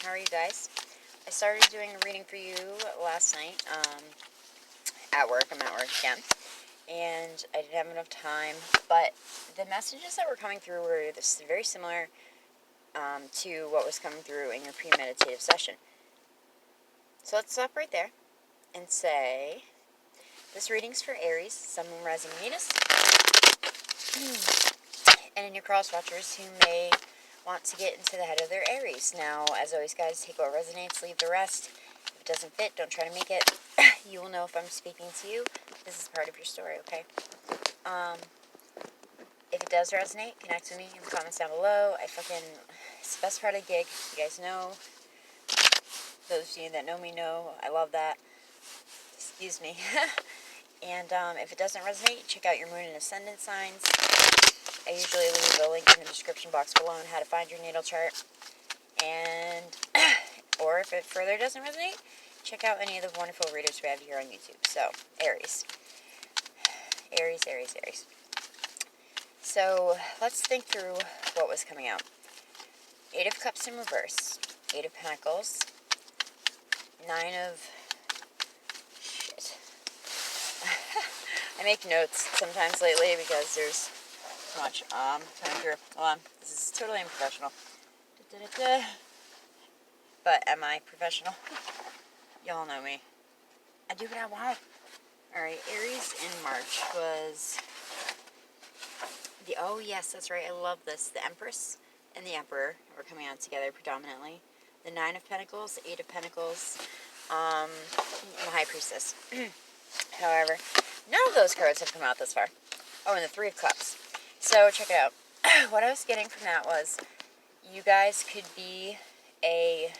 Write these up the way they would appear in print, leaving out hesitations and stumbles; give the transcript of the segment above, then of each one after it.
How are you guys? I started doing a reading for you last night at work. I'm at work again. And I didn't have enough time. But the messages that were coming through were very similar to what was coming through in your premeditative session. So let's stop right there and say, this reading's for Aries, Sun, Moon, Rising, Venus. And in your cross watchers who may want to get into the head of their Aries. Now, as always, guys, take what resonates, leave the rest. If it doesn't fit, don't try to make it. You will know if I'm speaking to you. This is part of your story, okay? If it does resonate, connect with me in the comments down below. It's the best part of the gig. You guys know. Those of you that know me know. I love that. Excuse me. And if it doesn't resonate, check out your moon and ascendant signs. I usually leave a link in the description box below on how to find your natal chart. And, or if it further doesn't resonate, check out any of the wonderful readers we have here on YouTube. So, Aries. Aries, Aries, Aries. So, let's think through what was coming out. 8 of Cups in reverse. 8 of Pentacles. 9 of... Shit. I make notes sometimes lately because there's too much coming through. Hold on. This is totally unprofessional. But am I professional? Y'all know me. I do what I want. Alright, Aries in March was the... Oh, yes, that's right. I love this. The Empress and the Emperor were coming out together predominantly. The 9 of Pentacles, the 8 of Pentacles, and the High Priestess. However, none of those cards have come out this far. Oh, and the 3 of Cups. So, check it out. What I was getting from that was you guys could be a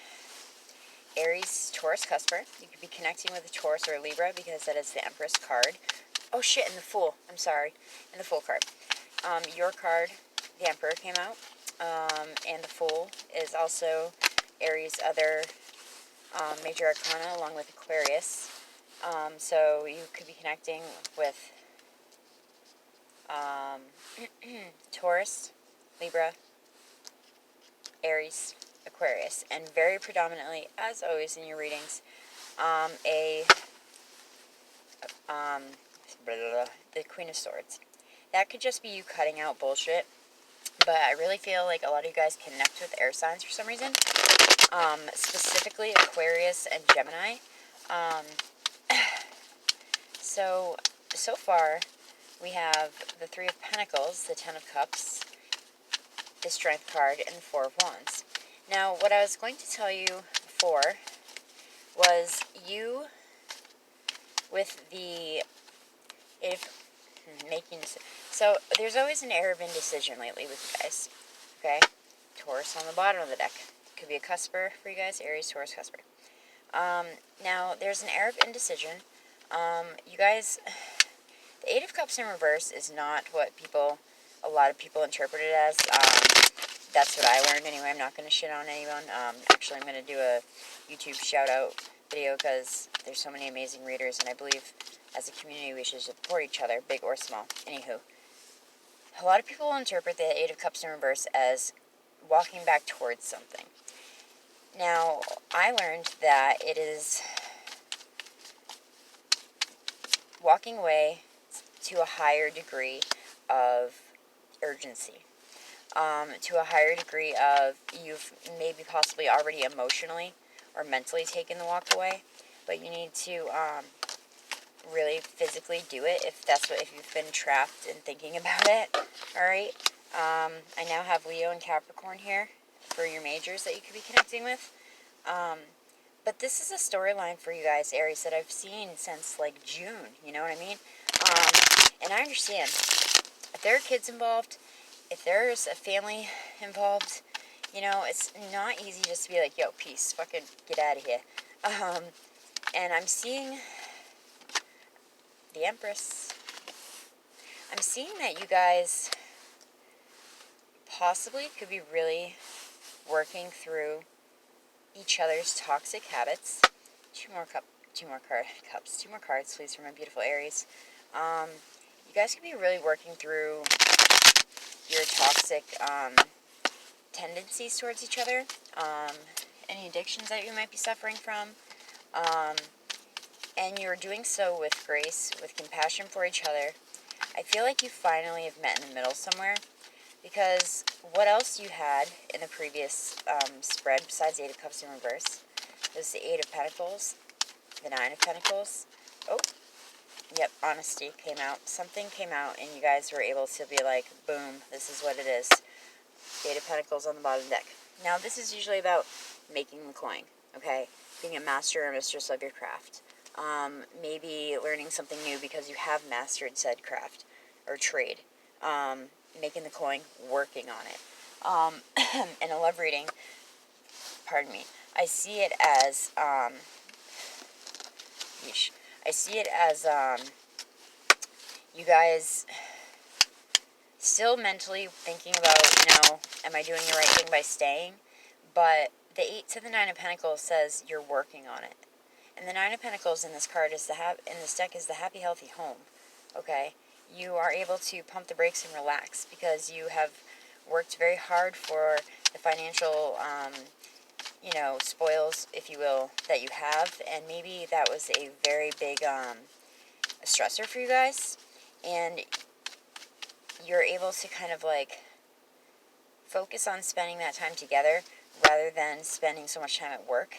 Aries Taurus cusper. You could be connecting with a Taurus or a Libra because that is the Empress card. Oh, shit, and the Fool. I'm sorry. And the Fool card. Your card, the Emperor, came out. And the Fool is also Aries' other major arcana along with Aquarius. So you could be connecting with Taurus, Libra, Aries, Aquarius, and very predominantly, as always in your readings, the Queen of Swords. That could just be you cutting out bullshit, but I really feel like a lot of you guys connect with air signs for some reason, specifically Aquarius and Gemini. So far, we have the 3 of Pentacles, the 10 of Cups, the Strength card, and the 4 of Wands. Now, what I was going to tell you before was you, with the... So, there's always an air of indecision lately with you guys, okay? Taurus on the bottom of the deck. Could be a cusper for you guys, Aries, Taurus, cusper. Now, there's an air of indecision. You guys... The 8 of Cups in reverse is not what a lot of people interpret it as. That's what I learned anyway. I'm not going to shit on anyone. Actually, I'm going to do a YouTube shout-out video because there's so many amazing readers, and I believe as a community we should support each other, big or small. Anywho, a lot of people interpret the 8 of Cups in reverse as walking back towards something. Now, I learned that it is walking away to a higher degree of urgency, to a higher degree of you've maybe possibly already emotionally or mentally taken the walk away, but you need to really physically do it if you've been trapped in thinking about it. Alright, I now have Leo and Capricorn here for your majors that you could be connecting with. But this is a storyline for you guys, Aries, that I've seen since like June, you know what I mean? And I understand, if there are kids involved, if there's a family involved, you know, it's not easy just to be like, yo, peace, fucking get out of here. And I'm seeing the Empress. I'm seeing that you guys possibly could be really working through each other's toxic habits. Two more cards, please, for my beautiful Aries. You guys could be really working through your toxic tendencies towards each other, any addictions that you might be suffering from. And you're doing so with grace, with compassion for each other. I feel like you finally have met in the middle somewhere, because what else you had in the previous spread, besides the Eight of Cups in reverse, was the Eight of Pentacles, the Nine of Pentacles. Oh, yep, honesty came out. Something came out, and you guys were able to be like, boom, this is what it is. Eight of Pentacles on the bottom deck. Now, this is usually about making the coin, okay? Being a master or mistress of your craft. Maybe learning something new because you have mastered said craft or trade. Making the coin, working on it. In a love reading, pardon me, I see it as, I see it as, you guys still mentally thinking about, am I doing the right thing by staying? But the 8 to the 9 of Pentacles says you're working on it. And the Nine of Pentacles in this card is in this deck is the happy, healthy home. Okay? You are able to pump the brakes and relax because you have worked very hard for the financial, spoils, if you will, that you have. And maybe that was a very big a stressor for you guys. And you're able to kind of like focus on spending that time together rather than spending so much time at work.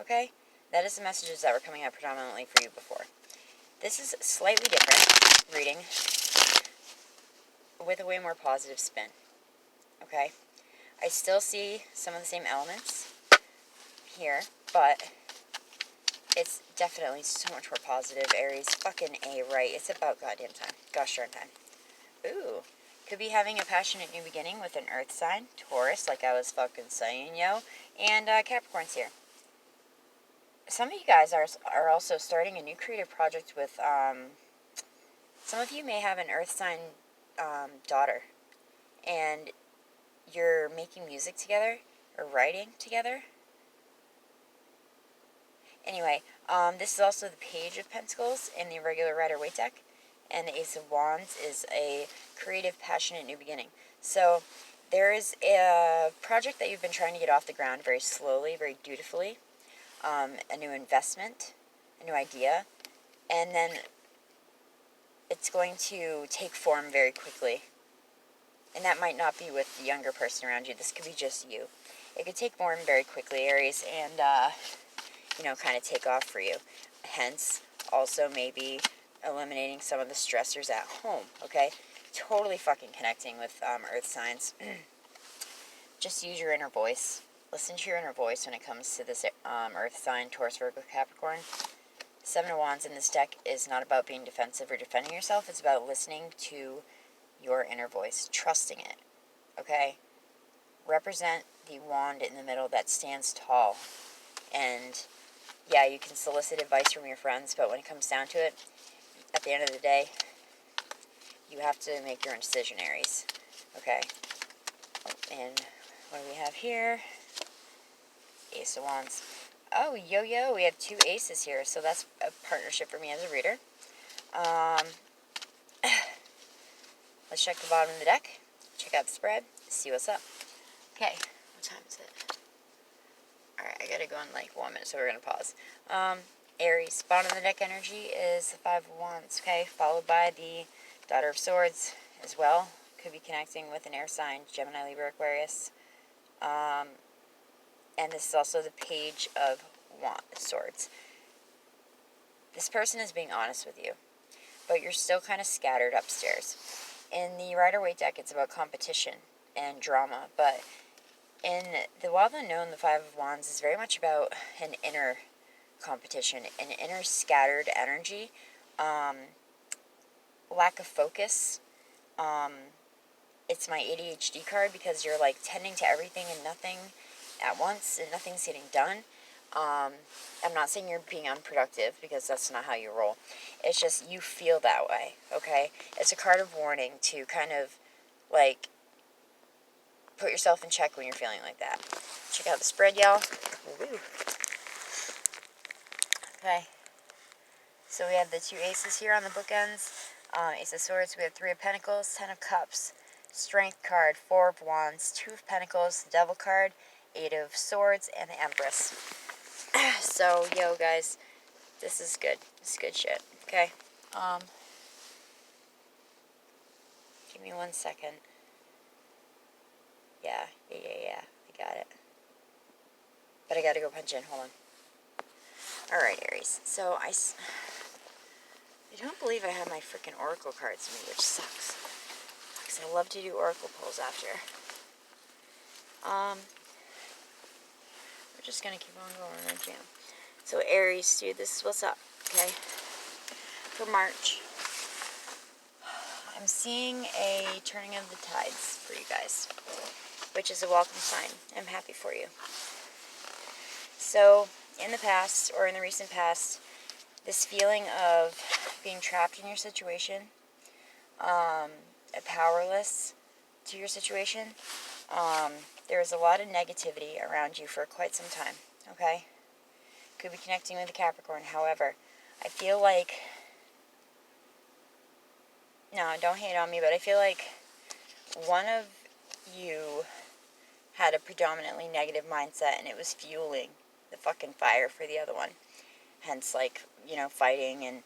Okay? That is the messages that were coming out predominantly for you before. This is slightly different reading with a way more positive spin. Okay? I still see some of the same elements here, but it's definitely so much more positive, Aries. Fucking A, right? It's about goddamn time. Gosh darn time. Ooh. Could be having a passionate new beginning with an earth sign, Taurus, like I was fucking saying, yo, and Capricorn's here. Some of you guys are also starting a new creative project with, some of you may have an earth sign daughter, and you're making music together, or writing together. Anyway, this is also the Page of Pentacles in the regular Rider-Waite deck, and the Ace of Wands is a creative, passionate new beginning. So there is a project that you've been trying to get off the ground very slowly, very dutifully. A new investment, a new idea, and then it's going to take form very quickly. And that might not be with the younger person around you. This could be just you. It could take form very quickly, Aries, and, kind of take off for you. Hence, also maybe eliminating some of the stressors at home, okay? Totally fucking connecting with earth signs. Just use your inner voice. Listen to your inner voice when it comes to this earth sign, Taurus, Virgo, Capricorn. Seven of Wands in this deck is not about being defensive or defending yourself. It's about listening to your inner voice, trusting it, okay? Represent the wand in the middle that stands tall. And, yeah, you can solicit advice from your friends, but when it comes down to it, at the end of the day, you have to make your own decision, Aries, okay? And what do we have here? Ace of Wands. Oh, yo, we have two aces here, so that's a partnership for me as a reader. Let's check the bottom of the deck, check out the spread, see what's up. Okay, what time is it? Alright, I gotta go in like 1 minute, so we're gonna pause. Aries, bottom of the deck energy is the Five of Wands, okay, followed by the Daughter of Swords as well. Could be connecting with an air sign, Gemini, Libra, Aquarius. And this is also the Page of Swords. This person is being honest with you, but you're still kind of scattered upstairs. In the Rider-Waite deck, it's about competition and drama, but in the Wild Unknown, the Five of Wands is very much about an inner competition, an inner scattered energy, lack of focus. It's my ADHD card because you're like tending to everything and nothing at once, and nothing's getting done. I'm not saying you're being unproductive, because that's not how you roll. It's just you feel that way, okay? It's a card of warning to kind of, like, put yourself in check when you're feeling like that. Check out the spread, y'all. Woo. Okay. So we have the two aces here on the bookends. Ace of Swords, we have Three of Pentacles, Ten of Cups, Strength card, Four of Wands, Two of Pentacles, the Devil card, Eight of Swords, and the Empress. So, yo, guys, this is good. This is good shit. Okay. Give me 1 second. Yeah. I got it. But I gotta go punch in. Hold on. Alright, Aries. So, I don't believe I have my freaking oracle cards with me, which sucks. Because I love to do oracle pulls after. We're just gonna keep on going on jam. So, Aries, dude, this is what's up, okay? For March, I'm seeing a turning of the tides for you guys, which is a welcome sign. I'm happy for you. So, in the past, or in the recent past, this feeling of being trapped in your situation, powerless to your situation, there was a lot of negativity around you for quite some time, okay? Could be connecting with a Capricorn. However, I feel like, no, don't hate on me, but I feel like one of you had a predominantly negative mindset, and it was fueling the fucking fire for the other one. Hence, like, you know, fighting and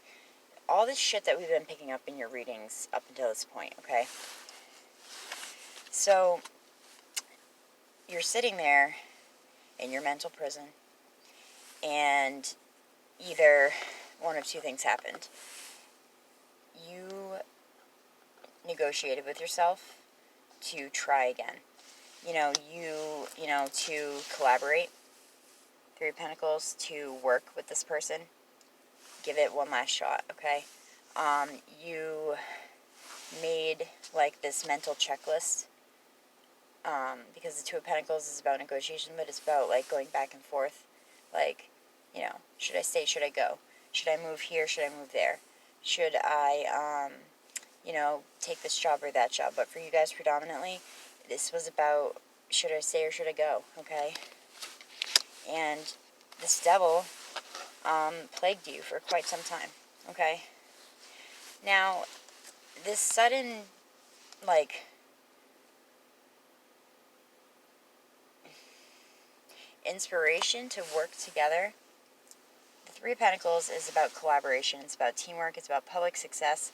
all this shit that we've been picking up in your readings up until this point, okay? So, you're sitting there in your mental prison, and either one of two things happened. You negotiated with yourself to try again. You know, to collaborate. Three of Pentacles, to work with this person. Give it one last shot, okay? You made, like, this mental checklist. Because the Two of Pentacles is about negotiation, but it's about, like, going back and forth. Like, you know, should I stay, should I go? Should I move here, should I move there? Should I, you know, take this job or that job? But for you guys predominantly, this was about, should I stay or should I go, okay? And this devil, plagued you for quite some time, okay? Now, this sudden, like, inspiration to work together. The Three of Pentacles is about collaboration. It's about teamwork. It's about public success.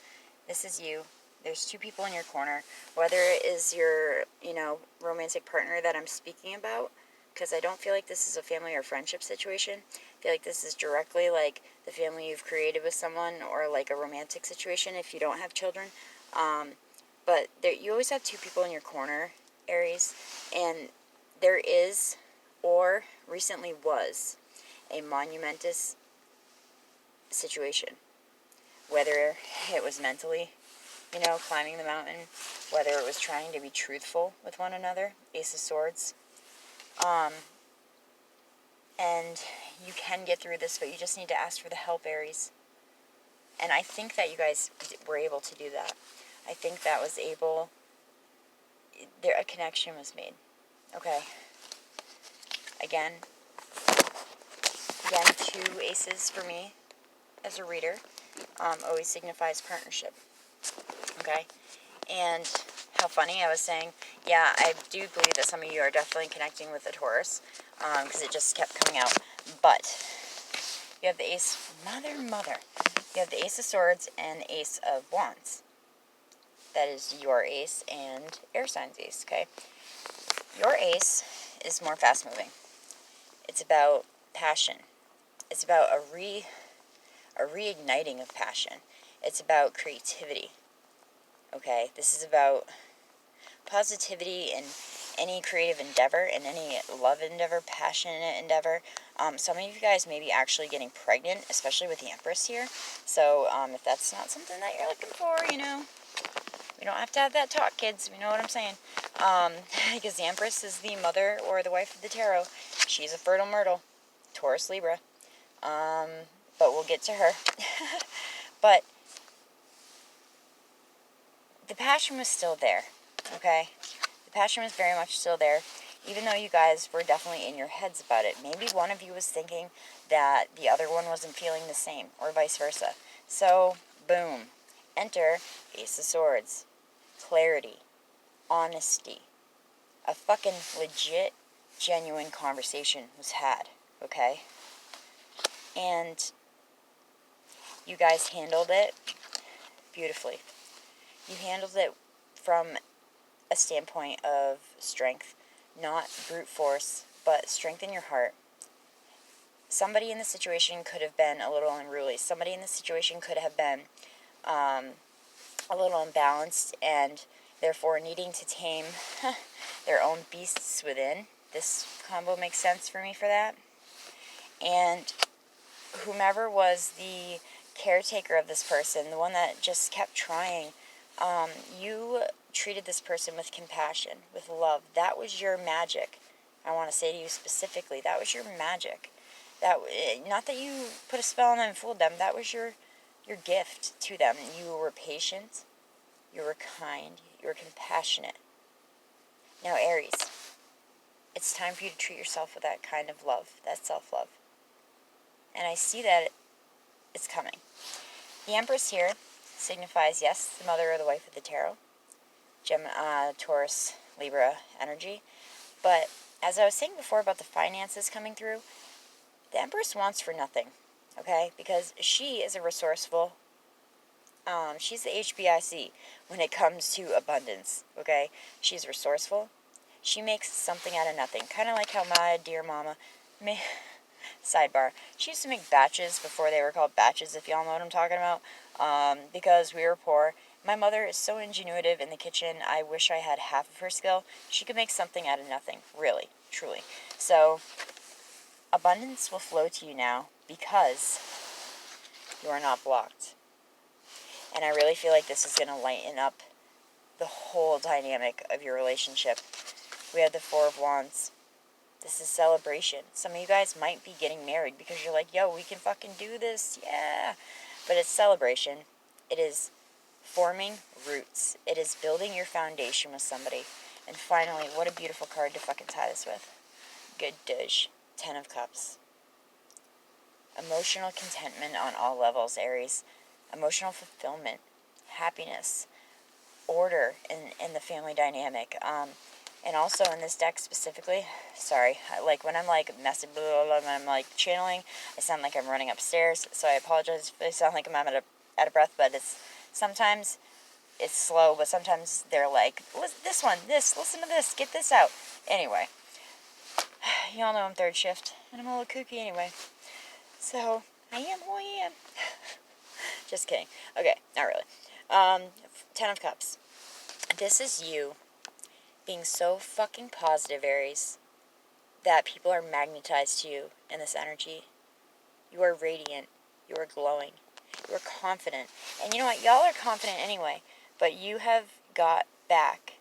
This is you. There's two people in your corner. Whether it is your, you know, romantic partner that I'm speaking about, because I don't feel like this is a family or friendship situation. I feel like this is directly like the family you've created with someone, or like a romantic situation if you don't have children. But you always have two people in your corner, Aries, and there is, or recently was, a monumentous situation. Whether it was mentally, you know, climbing the mountain, whether it was trying to be truthful with one another, Ace of Swords. And you can get through this, but you just need to ask for the help, Aries. And I think that you guys were able to do that. I think that was able, a connection was made. Okay. Again, two aces for me as a reader always signifies partnership. Okay? And how funny, I was saying, yeah, I do believe that some of you are definitely connecting with the Taurus, because it just kept coming out. But you have the ace, mother. You have the Ace of Swords and the Ace of Wands. That is your ace and air signs ace, okay? Your ace is more fast-moving. It's about passion. It's about a reigniting of passion. It's about creativity. Okay, this is about positivity in any creative endeavor, in any love endeavor, passionate endeavor. Some of you guys may be actually getting pregnant, especially with the Empress here. So if that's not something that you're looking for, you know, we don't have to have that talk, kids. We know what I'm saying. Because the Empress is the mother or the wife of the tarot. She's a fertile myrtle, Taurus, Libra. But we'll get to her. But the passion was still there, okay? The passion was very much still there, even though you guys were definitely in your heads about it. Maybe one of you was thinking that the other one wasn't feeling the same, or vice versa. So, boom. Enter Ace of Swords. Clarity. Honesty. A fucking legit genuine conversation was had, okay? And you guys handled it beautifully. You handled it from a standpoint of strength, not brute force, but strength in your heart. Somebody in the situation could have been a little unruly. Somebody in the situation could have been a little unbalanced and therefore needing to tame their own beasts within. This combo makes sense for me for that. And whomever was the caretaker of this person, the one that just kept trying, you treated this person with compassion, with love. That was your magic. I want to say to you specifically, that was your magic. That, not that you put a spell on them and fooled them, that was your gift to them. You were patient, you were kind, you were compassionate. Now, Aries, it's time for you to treat yourself with that kind of love, that self-love. And I see that it's coming. The Empress here signifies, yes, the mother or the wife of the tarot. Gemini, Taurus, Libra energy. But as I was saying before about the finances coming through, the Empress wants for nothing, okay? Because she is a resourceful, she's the HBIC when it comes to abundance, okay? She's resourceful. She makes something out of nothing. Kind of like how my dear mama made, sidebar, she used to make batches before they were called batches, if y'all know what I'm talking about, because we were poor. My mother is so ingenuitive in the kitchen. I wish I had half of her skill. She could make something out of nothing, really, truly. So abundance will flow to you now because you are not blocked. And I really feel like this is going to lighten up the whole dynamic of your relationship. We have the Four of Wands. This is celebration. Some of you guys might be getting married because you're like, yo, we can fucking do this, yeah. But it's celebration. It is forming roots. It is building your foundation with somebody. And finally, what a beautiful card to fucking tie this with. Good dish. 10 of Cups. Emotional contentment on all levels, Aries. Emotional fulfillment. Happiness. Order in the family dynamic. And also in this deck specifically, sorry, like when I'm like messing, blah, blah, blah, when I'm like channeling, I sound like I'm running upstairs, so I apologize if I sound like I'm out of breath, but sometimes it's slow, but sometimes they're like, listen to this, get this out. Anyway, y'all know I'm third shift, and I'm a little kooky anyway, so I am who I am. Just kidding. Okay, not really. 10 of Cups. This is you being so fucking positive, Aries, that people are magnetized to you in this energy. You are radiant. You are glowing. You are confident. And you know what? Y'all are confident anyway, but you have got back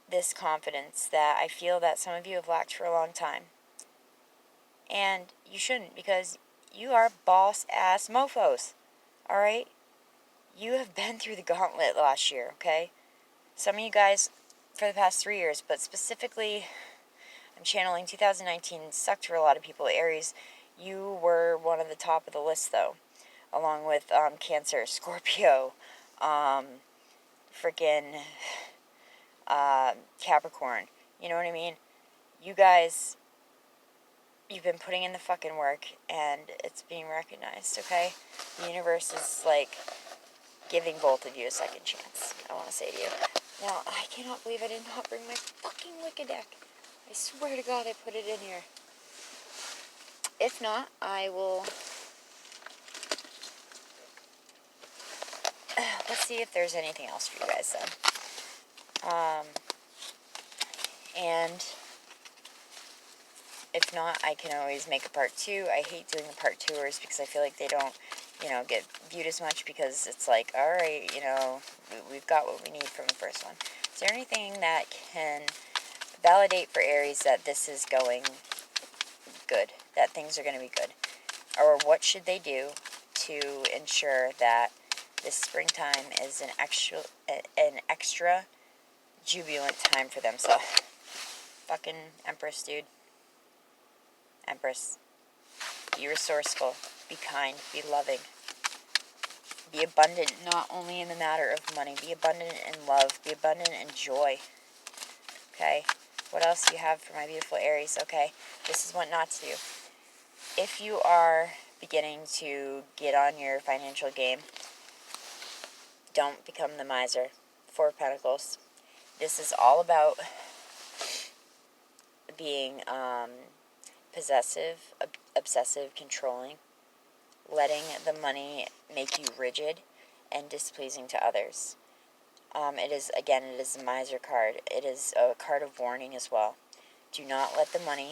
this confidence that I feel that some of you have lacked for a long time. And you shouldn't, because you are boss-ass mofos. Alright? You have been through the gauntlet last year, okay? Some of you guys for the past 3 years, but specifically, I'm channeling 2019, sucked for a lot of people. Aries, you were one of the top of the list, though, along with Cancer, Scorpio, freaking Capricorn. You know what I mean? You guys, you've been putting in the fucking work, and it's being recognized, okay? The universe is, like, giving both of you a second chance, I want to say to you. Now, I cannot believe I did not bring my fucking Wicca deck. I swear to God I put it in here. If not, I will... Let's see if there's anything else for you guys, then. And if not, I can always make a part 2. I hate doing the part 2ers because I feel like they don't, get viewed as much because it's like, alright, we've got what we need from the first one. Is there anything that can validate for Aries that this is going good, that things are going to be good? Or what should they do to ensure that this springtime is an extra jubilant time for themselves? Fucking Empress, dude. Empress. Be resourceful. Be kind. Be loving. Be abundant, not only in the matter of money. Be abundant in love. Be abundant in joy. Okay? What else do you have for my beautiful Aries? Okay, this is what not to do. If you are beginning to get on your financial game, don't become the miser. Four of Pentacles. This is all about being possessive, obsessive, controlling, letting the money make you rigid and displeasing to others. It is a miser card. It is a card of warning as well. Do not let the money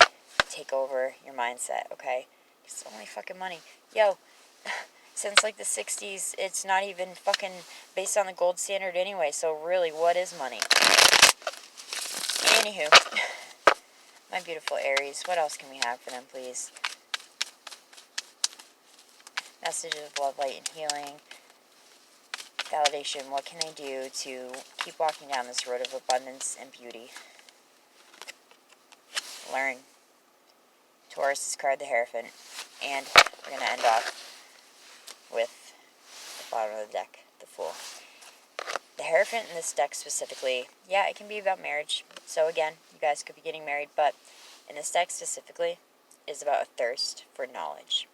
take over your mindset, okay? It's only fucking money. Yo, since like the 60s, it's not even fucking based on the gold standard anyway, so really, what is money? Anywho, my beautiful Aries, what else can we have for them, please? Messages of love, light, and healing. Validation, what can I do to keep walking down this road of abundance and beauty? Learn. Taurus' card, the Hierophant. And we're going to end off with the bottom of the deck, the Fool. The Hierophant in this deck specifically, yeah, it can be about marriage. So again, you guys could be getting married, but in this deck specifically, is about a thirst for knowledge.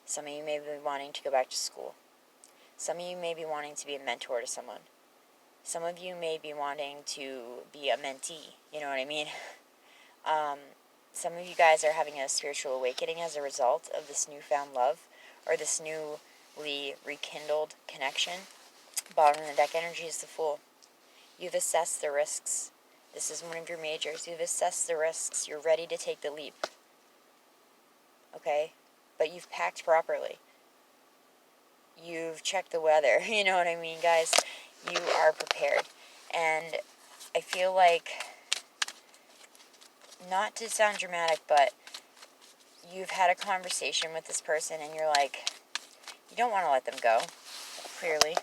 Some of you may be wanting to go back to school. Some of you may be wanting to be a mentor to someone. Some of you may be wanting to be a mentee, you know what I mean? Some of you guys are having a spiritual awakening as a result of this newfound love or this newly rekindled connection. Bottom of the deck energy is the Fool. You've assessed the risks. This is one of your majors. You've assessed the risks. You're ready to take the leap. Okay? But you've packed properly. You've checked the weather. You know what I mean, guys? You are prepared. And I feel like, not to sound dramatic, but you've had a conversation with this person and you're like, you don't want to let them go. Clearly.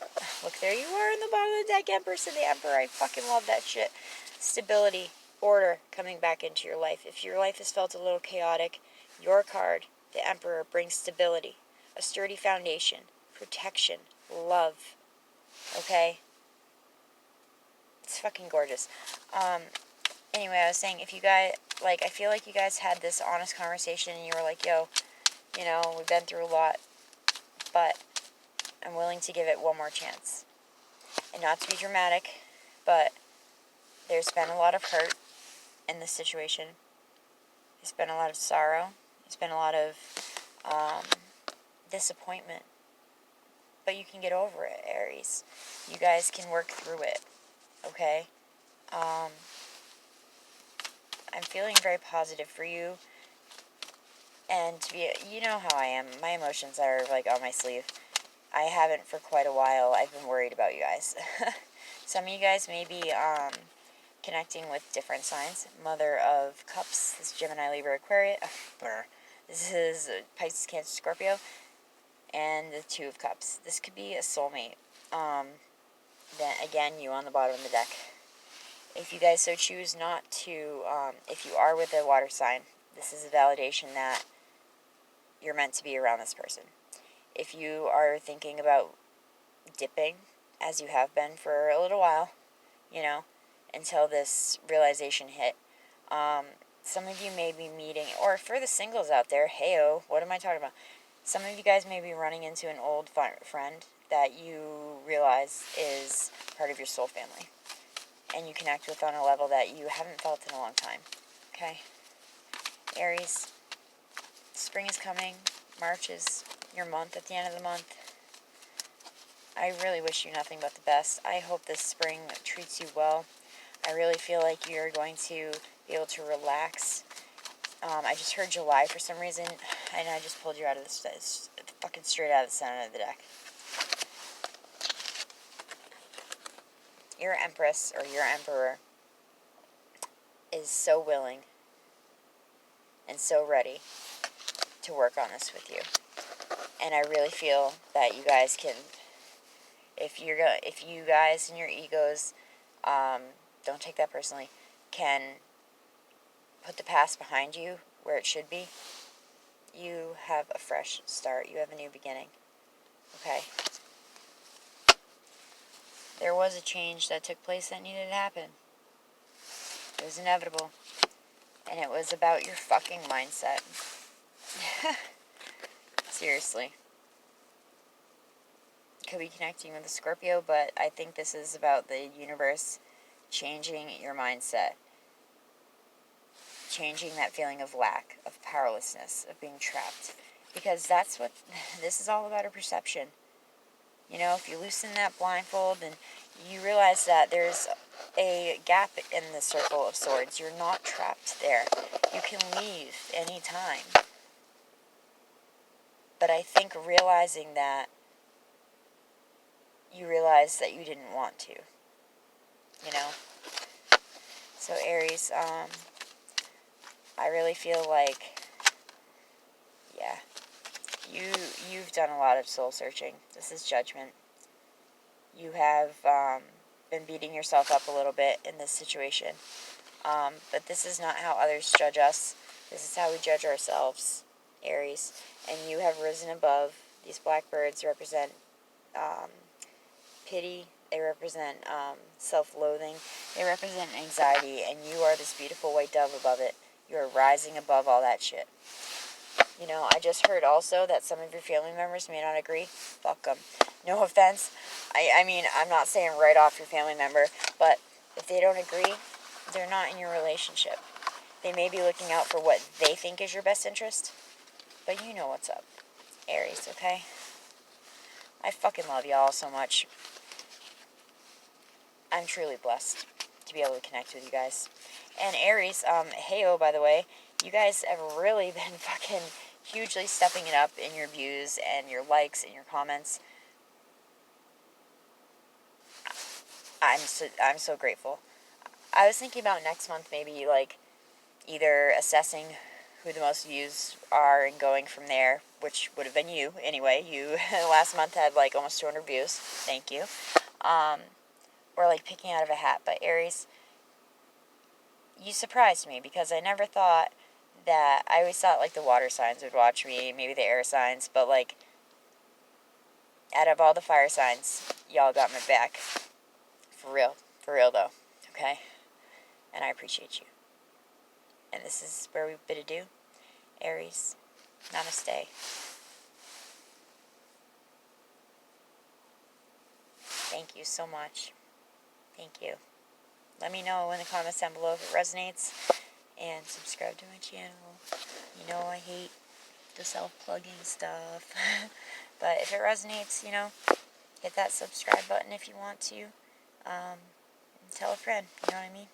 Look, there you are in the bottom of the deck, Empress and the Emperor. I fucking love that shit. Stability, order coming back into your life. If your life has felt a little chaotic, your card, the Emperor, brings stability, a sturdy foundation, protection, love. Okay? It's fucking gorgeous. Anyway, I was saying, if you guys, like, I feel like you guys had this honest conversation and you were like, yo, you know, we've been through a lot, but I'm willing to give it one more chance. And not to be dramatic, but there's been a lot of hurt in this situation. There's been a lot of sorrow. There's been a lot of disappointment. But you can get over it, Aries. You guys can work through it, okay? I'm feeling very positive for you. And to be, you know how I am. My emotions are like on my sleeve. I haven't for quite a while. I've been worried about you guys. Some of you guys may be connecting with different signs. Mother of Cups. This is Gemini, Libra, Aquarius. This is Pisces, Cancer, Scorpio. And the Two of Cups. This could be a soulmate. Then again, you on the bottom of the deck. If you guys so choose not to, if you are with a water sign, this is a validation that you're meant to be around this person. If you are thinking about dipping, as you have been for a little while, you know, until this realization hit, some of you may be meeting, or for the singles out there, heyo, what am I talking about? Some of you guys may be running into an old friend that you realize is part of your soul family. And you connect with on a level that you haven't felt in a long time. Okay? Aries, spring is coming. March is your month at the end of the month. I really wish you nothing but the best. I hope this spring treats you well. I really feel like you're going to be able to relax. I just heard July for some reason, and I just pulled you out of the fucking straight out of the center of the deck. Your Empress or your Emperor is so willing and so ready to work on this with you. And I really feel that you guys can, if you guys and your egos, don't take that personally, can put the past behind you where it should be, you have a fresh start. You have a new beginning. Okay? There was a change that took place that needed to happen. It was inevitable. And it was about your fucking mindset. Seriously. Could be connecting with a Scorpio, but I think this is about the universe changing your mindset. Changing that feeling of lack, of powerlessness, of being trapped. Because that's what this is all about, a perception. You know, if you loosen that blindfold and you realize that there's a gap in the circle of swords, you're not trapped there. You can leave anytime. But I think realizing that, you realize that you didn't want to. You know? So Aries, I really feel like, yeah, you've done a lot of soul searching. This is judgment. You have been beating yourself up a little bit in this situation. But this is not how others judge us. This is how we judge ourselves, Aries. And you have risen above. These blackbirds represent pity. They represent self-loathing. They represent anxiety. And you are this beautiful white dove above it. You are rising above all that shit. You know, I just heard also that some of your family members may not agree. Fuck them. No offense. I mean, I'm not saying write off your family member, but if they don't agree, they're not in your relationship. They may be looking out for what they think is your best interest, but you know what's up, Aries, okay? I fucking love y'all so much. I'm truly blessed to be able to connect with you guys. And Aries, heyo, by the way, you guys have really been fucking hugely stepping it up in your views and your likes and your comments. I'm so grateful. I was thinking about next month maybe like either assessing who the most views are and going from there, which would have been you anyway. You last month had like almost 200 views. Thank you. Or like picking out of a hat. But Aries, you surprised me because I never thought that, I always thought like the water signs would watch me, maybe the air signs, but like out of all the fire signs, y'all got my back. For real though, okay? And I appreciate you. And this is where we bid adieu. Aries, Namaste. Thank you so much. Thank you. Let me know in the comments down below if it resonates. And subscribe to my channel. You know I hate the self-plugging stuff. But if it resonates, you know, hit that subscribe button if you want to. Tell a friend, you know what I mean?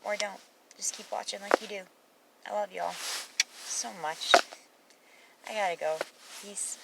Or don't. Just keep watching like you do. I love y'all so much. I gotta go. Peace.